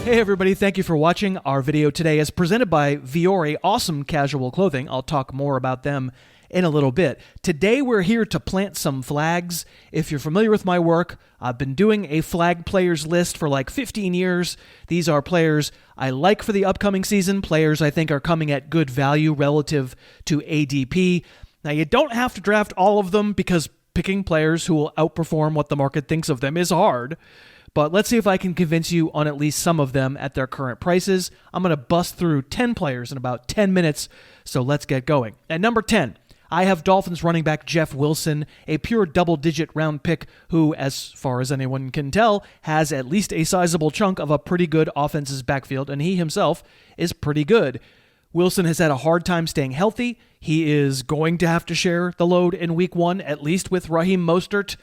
Hey everybody, thank you for watching. Our video today is presented by Vuori, awesome casual clothing. I'll talk more about them in a little bit. Today we're here to plant some flags. If you're familiar with my work, I've been doing a flag players list for like 15 years. These are players I like for the upcoming season, players I think are coming at good value relative to ADP. Now you don't have to draft all of them because picking players who will outperform what the market thinks of them is hard. But let's see if I can convince you on at least some of them at their current prices. I'm going to bust through 10 players in about 10 minutes, so let's get going. At number 10, I have Dolphins running back Jeff Wilson, a pure double-digit round pick who, as far as anyone can tell, has at least a sizable chunk of a pretty good offense's backfield, and he himself is pretty good. Wilson has had a hard time staying healthy. He is going to have to share the load in week 1, at least with Raheem Mostert.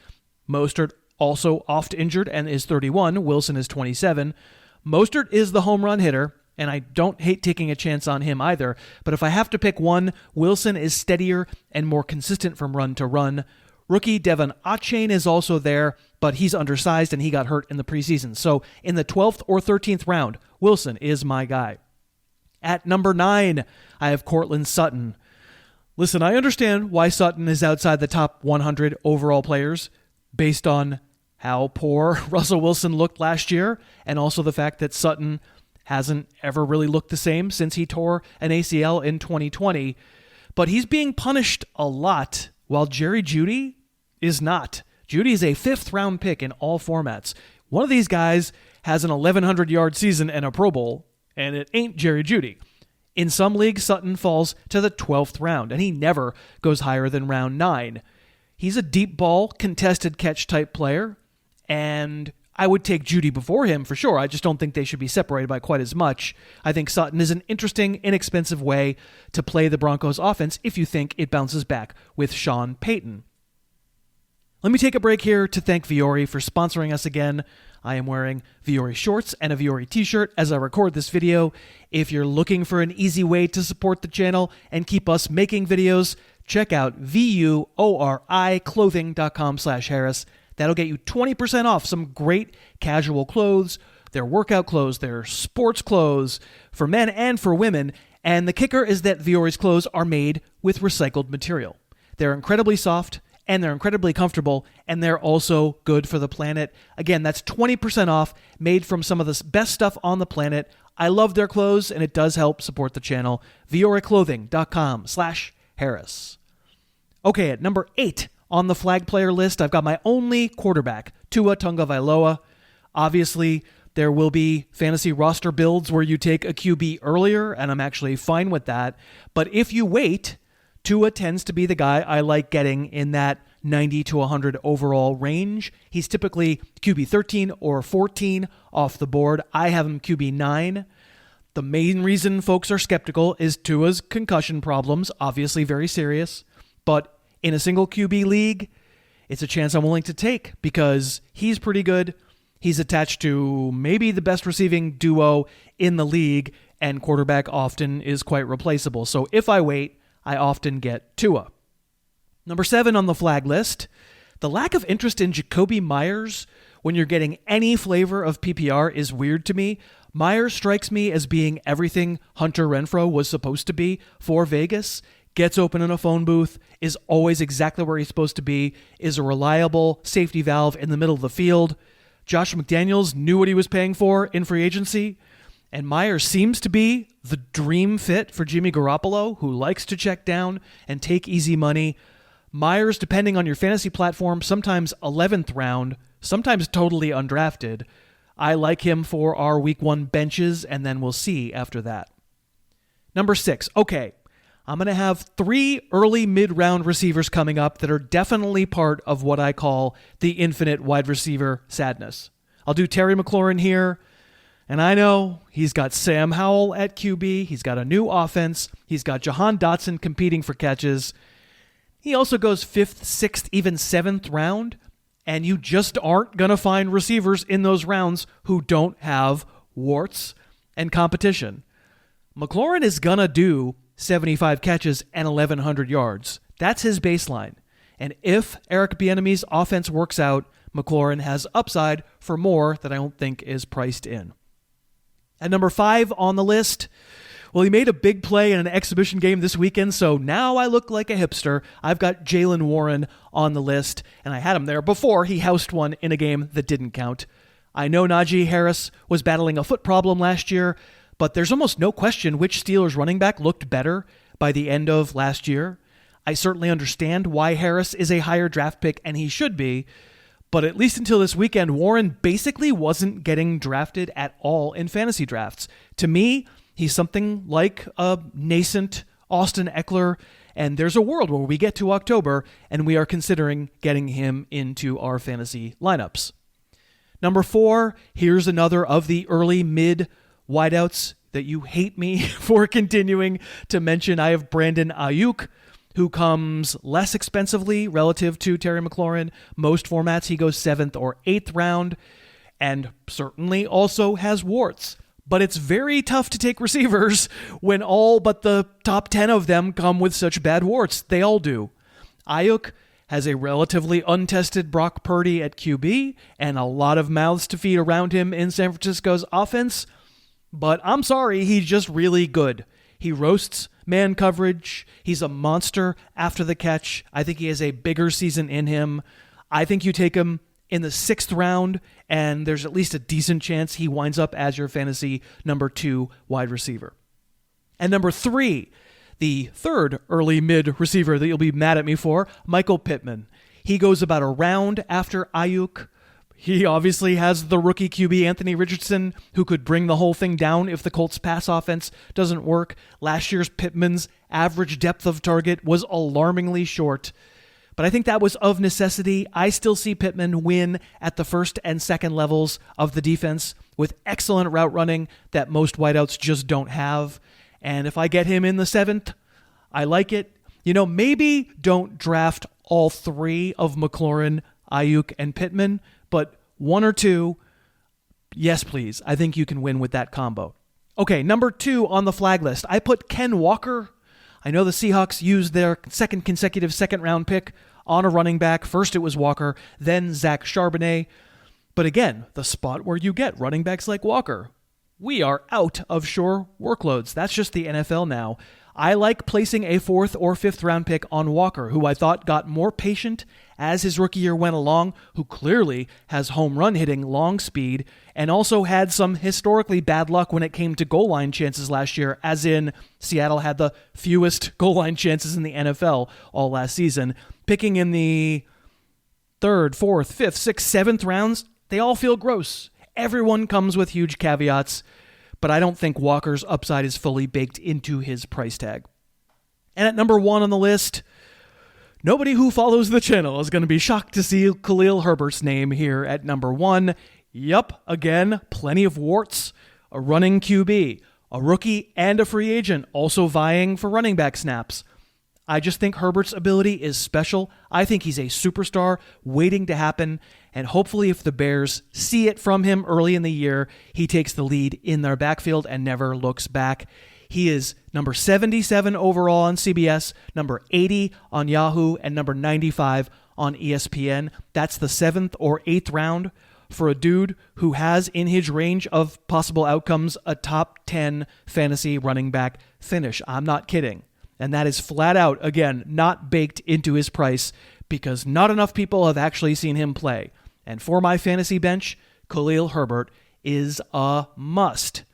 Mostert also oft injured and is 31. Wilson is 27. Mostert is the home run hitter, and I don't hate taking a chance on him either. But if I have to pick one, Wilson is steadier and more consistent from run to run. Rookie Devon Achane is also there, but he's undersized and he got hurt in the preseason. So in the 12th or 13th round, Wilson is my guy. At number 9, I have Courtland Sutton. Listen, I understand why Sutton is outside the top 100 overall players based on how poor Russell Wilson looked last year, and also the fact that Sutton hasn't ever really looked the same since he tore an ACL in 2020. But he's being punished a lot, while Jerry Jeudy is not. Jeudy is a 5th-round pick in all formats. One of these guys has an 1,100-yard season and a Pro Bowl, and it ain't Jerry Jeudy. In some leagues, Sutton falls to the 12th round, and he never goes higher than round 9. He's a deep ball, contested catch type player, and I would take Jeudy before him for sure. I just don't think they should be separated by quite as much. I think Sutton is an interesting, inexpensive way to play the Broncos offense if you think it bounces back with Sean Payton. Let me take a break here to thank Vuori for sponsoring us again. I am wearing Vuori shorts and a Vuori t-shirt as I record this video. If you're looking for an easy way to support the channel and keep us making videos, check out VUORIClothing.com/Harris. That'll get you 20% off some great casual clothes, their workout clothes, their sports clothes for men and for women. And the kicker is that Vuori's clothes are made with recycled material. They're incredibly soft and they're incredibly comfortable, and they're also good for the planet. Again, that's 20% off, made from some of the best stuff on the planet. I love their clothes, and it does help support the channel. VUORIClothing.com/Harris. Okay, at number 8 on the flag player list, I've got my only quarterback, Tua Tagovailoa. Obviously, there will be fantasy roster builds where you take a QB earlier, and I'm actually fine with that. But if you wait, Tua tends to be the guy I like getting in that 90 to 100 overall range. He's typically QB 13 or 14 off the board. I have him QB 9. The main reason folks are skeptical is Tua's concussion problems, obviously very serious. But in a single QB league, it's a chance I'm willing to take because he's pretty good. He's attached to maybe the best receiving duo in the league, and quarterback often is quite replaceable. So if I wait, I often get Tua. Number 7 on the flag list, the lack of interest in Jakobi Meyers when you're getting any flavor of PPR is weird to me. Meyers strikes me as being everything Hunter Renfrow was supposed to be for Vegas. Gets open in a phone booth, is always exactly where he's supposed to be, is a reliable safety valve in the middle of the field. Josh McDaniels knew what he was paying for in free agency, and Meyers seems to be the dream fit for Jimmy Garoppolo, who likes to check down and take easy money. Meyers, depending on your fantasy platform, sometimes 11th round, sometimes totally undrafted. I like him for our week 1 benches, and then we'll see after that. Number 6, okay. I'm going to have 3 early mid-round receivers coming up that are definitely part of what I call the infinite wide receiver sadness. I'll do Terry McLaurin here, and I know he's got Sam Howell at QB. He's got a new offense. He's got Jahan Dotson competing for catches. He also goes 5th, 6th, even 7th round, and you just aren't going to find receivers in those rounds who don't have warts and competition. McLaurin is going to do 75 catches and 1,100 yards. That's his baseline. And if Eric Bieniemy's offense works out, McLaurin has upside for more that I don't think is priced in. At number 5 on the list, well, he made a big play in an exhibition game this weekend, so now I look like a hipster. I've got Jaylen Warren on the list, and I had him there before he housed one in a game that didn't count. I know Najee Harris was battling a foot problem last year, but there's almost no question which Steelers running back looked better by the end of last year. I certainly understand why Harris is a higher draft pick, and he should be, but at least until this weekend, Warren basically wasn't getting drafted at all in fantasy drafts. To me, he's something like a nascent Austin Eckler, and there's a world where we get to October and we are considering getting him into our fantasy lineups. Number 4, here's another of the early mid wideouts that you hate me for continuing to mention. I have Brandon Ayuk, who comes less expensively relative to Terry McLaurin. Most formats, he goes 7th or 8th round, and certainly also has warts. But it's very tough to take receivers when all but the top 10 of them come with such bad warts. They all do. Ayuk has a relatively untested Brock Purdy at QB and a lot of mouths to feed around him in San Francisco's offense. But I'm sorry, he's just really good. He roasts man coverage. He's a monster after the catch. I think he has a bigger season in him. I think you take him in the 6th round, and there's at least a decent chance he winds up as your fantasy number 2 wide receiver. And number 3, the third early mid receiver that you'll be mad at me for, Michael Pittman. He goes about a round after Ayuk. He obviously has the rookie QB Anthony Richardson, who could bring the whole thing down if the Colts' pass offense doesn't work. Last year's Pittman's average depth of target was alarmingly short. But I think that was of necessity. I still see Pittman win at the first and second levels of the defense with excellent route running that most wideouts just don't have. And if I get him in the 7th, I like it. Maybe don't draft all 3 of McLaurin, Ayuk, and Pittman, but 1 or 2, yes, please. I think you can win with that combo. Okay, number 2 on the flag list. I put Ken Walker. I know the Seahawks used their second consecutive second-round pick on a running back. First it was Walker, then Zach Charbonnet. But again, the spot where you get running backs like Walker. We are out of sure workloads. That's just the NFL now. I like placing a 4th or 5th round pick on Walker, who I thought got more patient as his rookie year went along, who clearly has home run hitting long speed, and also had some historically bad luck when it came to goal line chances last year, as in Seattle had the fewest goal line chances in the NFL all last season. Picking in the 3rd, 4th, 5th, 6th, 7th rounds, they all feel gross. Everyone comes with huge caveats, but I don't think Walker's upside is fully baked into his price tag. And at number 1 on the list, nobody who follows the channel is going to be shocked to see Khalil Herbert's name here at number 1. Yup, again, plenty of warts, a running QB, a rookie and a free agent, also vying for running back snaps. I just think Herbert's ability is special. I think he's a superstar waiting to happen, and hopefully if the Bears see it from him early in the year, he takes the lead in their backfield and never looks back. He is number 77 overall on CBS, number 80 on Yahoo, and number 95 on ESPN. That's the 7th or 8th round for a dude who has in his range of possible outcomes a top 10 fantasy running back finish. I'm not kidding. And that is flat out, again, not baked into his price because not enough people have actually seen him play. And for my fantasy bench, Khalil Herbert is a must.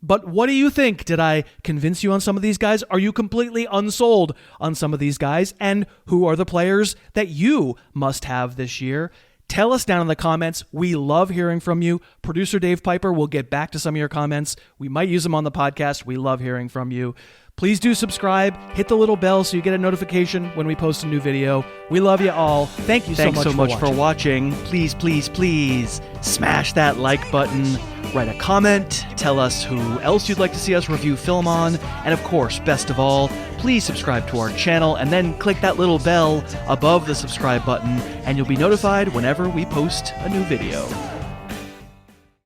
But what do you think? Did I convince you on some of these guys? Are you completely unsold on some of these guys? And who are the players that you must have this year? Tell us down in the comments. We love hearing from you. Producer Dave Piper will get back to some of your comments. We might use them on the podcast. We love hearing from you. Please do subscribe. Hit the little bell so you get a notification when we post a new video. We love you all. Thank you so much for watching. Please, please, please smash that like button. Write a comment. Tell us who else you'd like to see us review film on. And of course, best of all, please subscribe to our channel and then click that little bell above the subscribe button and you'll be notified whenever we post a new video.